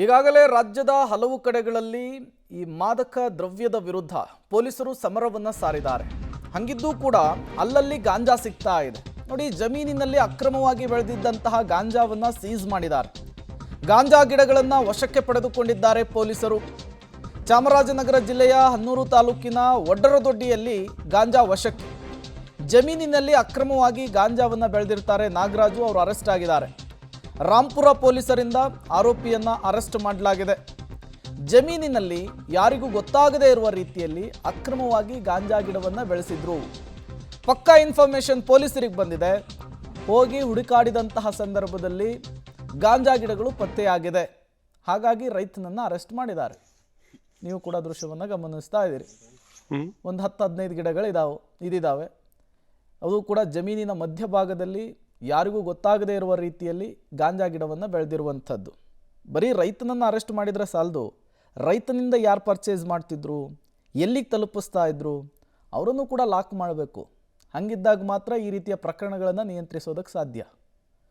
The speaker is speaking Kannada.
ಈಗಾಗಲೇ ರಾಜ್ಯದ ಹಲವು ಕಡೆಗಳಲ್ಲಿ ಈ ಮಾದಕ ದ್ರವ್ಯದ ವಿರುದ್ಧ ಪೊಲೀಸರು ಸಮರವನ್ನ ಸಾರಿದ್ದಾರೆ. ಹಂಗಿದ್ದೂ ಕೂಡ ಅಲ್ಲಲ್ಲಿ ಗಾಂಜಾ ಸಿಗ್ತಾ ಇದೆ. ನೋಡಿ, ಜಮೀನಿನಲ್ಲಿ ಅಕ್ರಮವಾಗಿ ಬೆಳೆದಿದ್ದಂತಹ ಗಾಂಜಾವನ್ನ ಸೀಸ್ ಮಾಡಿದ್ದಾರೆ. ಗಾಂಜಾ ಗಿಡಗಳನ್ನ ವಶಕ್ಕೆ ಪಡೆದುಕೊಂಡಿದ್ದಾರೆ ಪೊಲೀಸರು. ಚಾಮರಾಜನಗರ ಜಿಲ್ಲೆಯ ಹನ್ನೂರು ತಾಲೂಕಿನ ಒಡ್ಡರದೊಡ್ಡಿಯಲ್ಲಿ ಗಾಂಜಾ ವಶಕ್ಕೆ. ಜಮೀನಿನಲ್ಲಿ ಅಕ್ರಮವಾಗಿ ಗಾಂಜಾವನ್ನ ಬೆಳೆದಿರ್ತಾರೆ ನಾಗರಾಜು, ಅವರು ಅರೆಸ್ಟ್ ಆಗಿದ್ದಾರೆ. ರಾಂಪುರ ಪೊಲೀಸರಿಂದ ಆರೋಪಿಯನ್ನ ಅರೆಸ್ಟ್ ಮಾಡಲಾಗಿದೆ. ಜಮೀನಿನಲ್ಲಿ ಯಾರಿಗೂ ಗೊತ್ತಾಗದೇ ಇರುವ ರೀತಿಯಲ್ಲಿ ಅಕ್ರಮವಾಗಿ ಗಾಂಜಾ ಗಿಡವನ್ನು ಬೆಳೆಸಿದ್ರು. ಪಕ್ಕಾ ಇನ್ಫಾರ್ಮೇಶನ್ ಪೊಲೀಸರಿಗೆ ಬಂದಿದೆ. ಹೋಗಿ ಹುಡುಕಾಡಿದಂತಹ ಸಂದರ್ಭದಲ್ಲಿ ಗಾಂಜಾ ಗಿಡಗಳು ಪತ್ತೆಯಾಗಿದೆ. ಹಾಗಾಗಿ ರೈತನನ್ನ ಅರೆಸ್ಟ್ ಮಾಡಿದ್ದಾರೆ. ನೀವು ಕೂಡ ದೃಶ್ಯವನ್ನು ಗಮನಿಸ್ತಾ ಇದ್ದೀರಿ. ಒಂದು 10-15 ಗಿಡಗಳು ಇದಾವೆ. ಅದು ಕೂಡ ಜಮೀನಿನ ಮಧ್ಯಭಾಗದಲ್ಲಿ ಯಾರಿಗೂ ಗೊತ್ತಾಗದೇ ಇರುವ ರೀತಿಯಲ್ಲಿ ಗಾಂಜಾ ಗಿಡವನ್ನು ಬೆಳೆದಿರುವಂಥದ್ದು. ಬರೀ ರೈತನನ್ನು ಅರೆಸ್ಟ್ ಮಾಡಿದರೆ ಸಾಲದು, ರೈತನಿಂದ ಯಾರು ಪರ್ಚೇಸ್ ಮಾಡ್ತಿದ್ರು, ಎಲ್ಲಿಗೆ ತಲುಪಿಸ್ತಾ ಇದ್ರು, ಅವರನ್ನು ಕೂಡ ಲಾಕ್ ಮಾಡಬೇಕು. ಹಂಗಿದ್ದಾಗ ಮಾತ್ರ ಈ ರೀತಿಯ ಪ್ರಕರಣಗಳನ್ನು ನಿಯಂತ್ರಿಸೋದಕ್ಕೆ ಸಾಧ್ಯ.